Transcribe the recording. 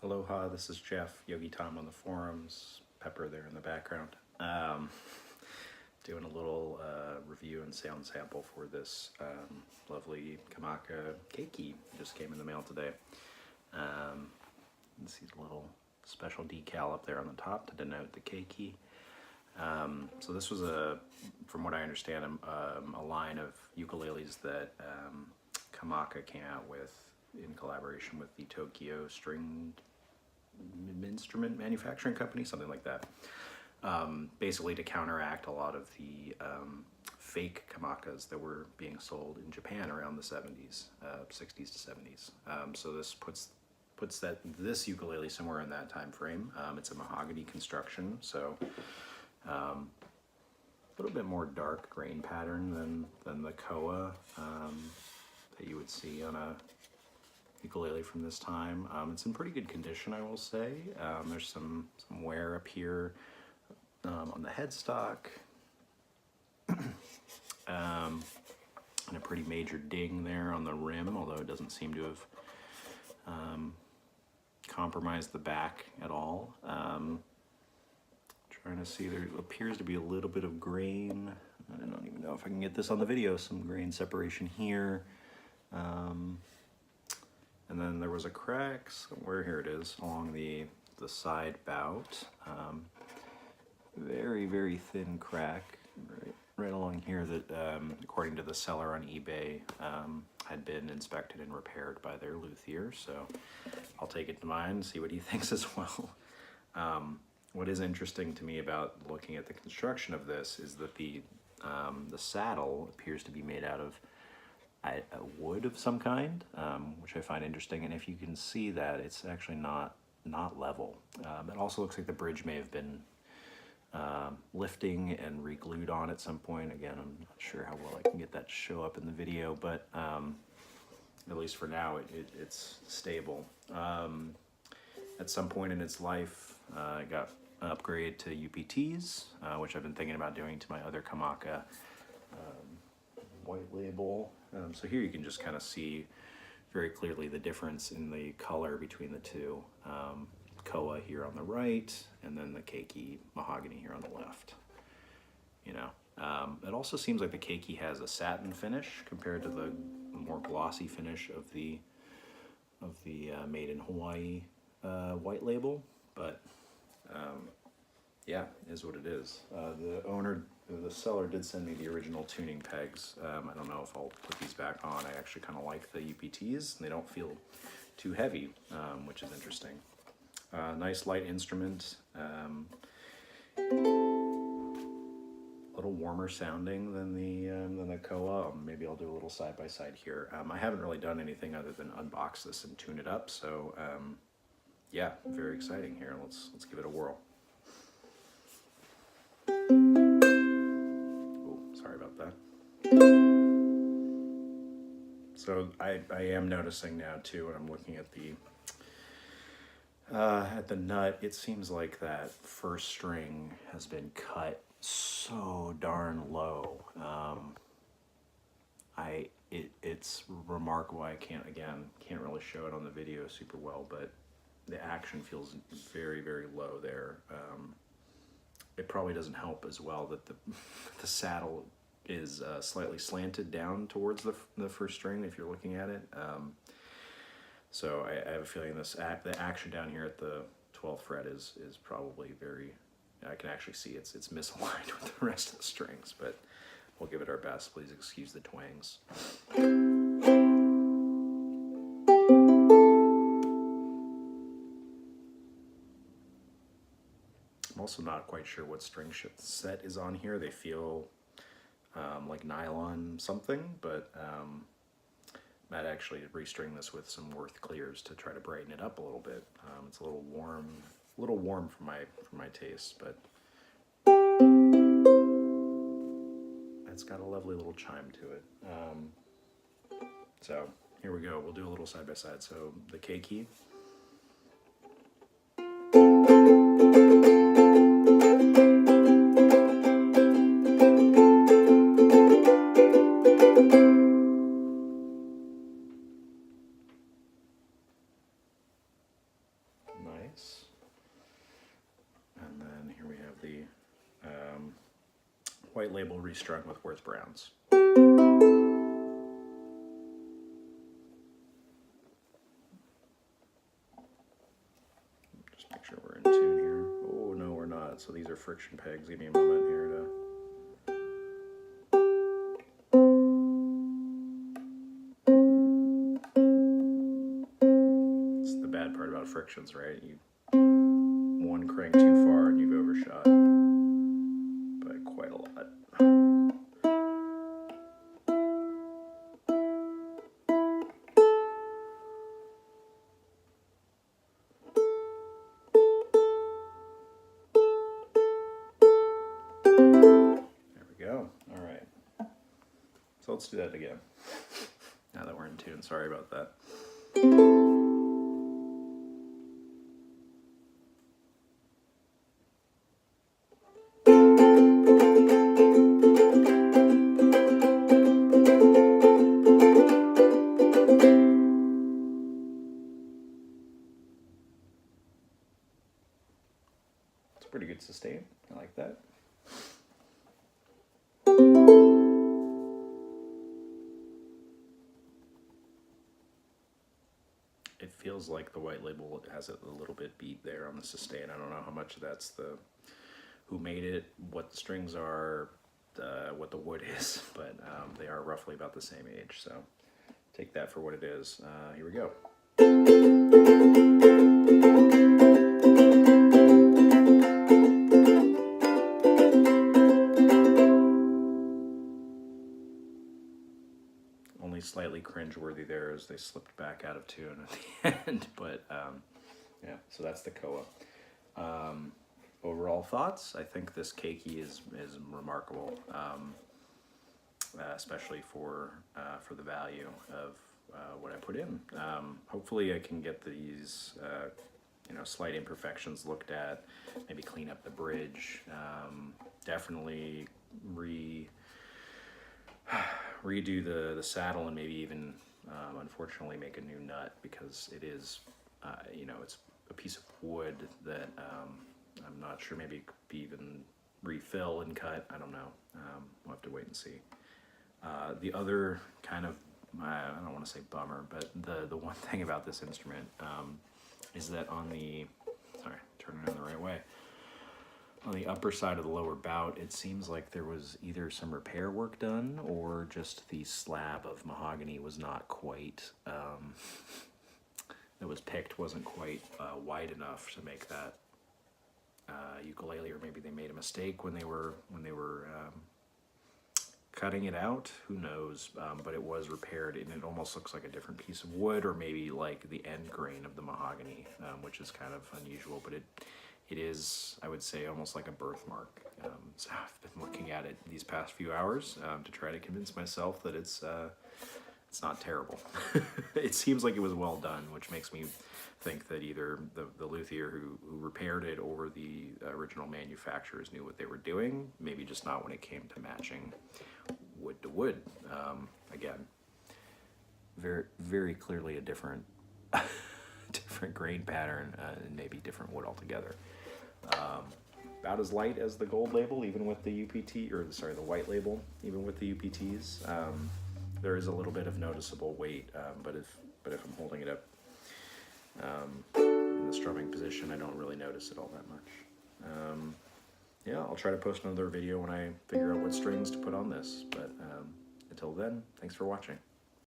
Aloha, this is Jeff, Yogi Tom on the forums, Pepper there in the background. Doing a little review and sound sample for this lovely Kamaka Keiki. Just came in the mail today. You can see the little special decal up there on the top to denote the Keiki. So this was from what I understand, a line of ukuleles that Kamaka came out with in collaboration with the Tokyo String Instrument Manufacturing Company, something like that. Basically to counteract a lot of the fake Kamakas that were being sold in Japan around the 70s, 60s to 70s. So this puts this ukulele somewhere in that time frame. It's a mahogany construction, so a little bit more dark grain pattern than the koa that you would see on a ukulele from this time. It's in pretty good condition, I will say. There's some wear up here on the headstock, and a pretty major ding there on the rim, although it doesn't seem to have compromised the back at all. Trying to see, there appears to be a little bit of grain. I don't even know if I can get this on the video. Some grain separation here. And then there was a crack somewhere, here it is, along the side bout. Very, very thin crack right along here that, according to the seller on eBay, had been inspected and repaired by their luthier. So I'll take it to mine and see what he thinks as well. What is interesting to me about looking at the construction of this is that the saddle appears to be made out of a wood of some kind, which I find interesting. And if you can see that, it's actually not level. It also looks like the bridge may have been lifting and re-glued on at some point. Again, I'm not sure how well I can get that to show up in the video, but at least for now, it's stable. At some point in its life, it got an upgrade to UPTs, which I've been thinking about doing to my other Kamaka white label. So here you can just kind of see very clearly the difference in the color between the two. Koa here on the right, and then the Keiki mahogany here on the left. You know, it also seems like the Keiki has a satin finish compared to the more glossy finish of the Made in Hawaii white label. But yeah, is what it is. The seller did send me the original tuning pegs. I don't know if I'll put these back on. I actually kind of like the UPTs, and they don't feel too heavy, which is interesting. Nice light instrument. A little warmer sounding than the koa. Maybe I'll do a little side by side here. I haven't really done anything other than unbox this and tune it up. So yeah, very exciting here. Let's give it a whirl. Sorry about that. So I am noticing now too, when I'm looking at the nut, it seems like that first string has been cut so darn low. It's remarkable. I can't really show it on the video super well, but the action feels very, very low there. It probably doesn't help as well that the saddle is slightly slanted down towards the first string if you're looking at it. So I have a feeling the action down here at the 12th fret is probably very, I can actually see it's misaligned with the rest of the strings, but we'll give it our best. Please excuse the twangs. I'm also not quite sure what string set is on here. They feel like nylon something, but might actually restring this with some Worth clears to try to brighten it up a little bit. It's a little warm for my taste, but it's got a lovely little chime to it. So here we go. We'll do a little side by side. So the Keiki. Nice. And then here we have the white label restrung with Worth Browns. Just make sure we're in tune here. Oh, no, we're not. So these are friction pegs. Give me a moment here to... It's the bad part about frictions, right? One crank too far and you've overshot by quite a lot. There we go. All right. So let's do that again. Now that we're in tune, sorry about that. Pretty good sustain. I like that. It feels like the white label has a little bit beat there on the sustain. I don't know how much of that's who made it, what the strings are, what the wood is, but they are roughly about the same age. So take that for what it is. Here we go. Only slightly cringeworthy there as they slipped back out of tune at the end, but yeah, so that's the Koa. Overall thoughts, I think this Keiki is remarkable, especially for the value of what I put in. Hopefully I can get these slight imperfections looked at, maybe clean up the bridge, definitely redo the saddle, and maybe even unfortunately make a new nut, because it is it's a piece of wood that I'm not sure, maybe could be even refill and cut. I don't know. We'll have to wait and see. The other kind of, I don't want to say bummer, but the one thing about this instrument is that on the, sorry, turning it on the right way, on the upper side of the lower bout, it seems like there was either some repair work done, or just the slab of mahogany was not quite, that was picked wasn't quite wide enough to make that ukulele, or maybe they made a mistake when they were cutting it out. Who knows? But it was repaired, and it almost looks like a different piece of wood, or maybe like the end grain of the mahogany, which is kind of unusual. But it is, I would say, almost like a birthmark. So I've been looking at it these past few hours to try to convince myself that it's not terrible. It seems like it was well done, which makes me think that either the luthier who repaired it or the original manufacturers knew what they were doing, maybe just not when it came to matching wood to wood. Again, very, very clearly a different different grain pattern, and maybe different wood altogether. About as light as the gold label, even with the UPT, or sorry, the white label, even with the UPTs. There is a little bit of noticeable weight, but if I'm holding it up in the strumming position, I don't really notice it all that much. Yeah, I'll try to post another video when I figure out what strings to put on this, but until then, thanks for watching.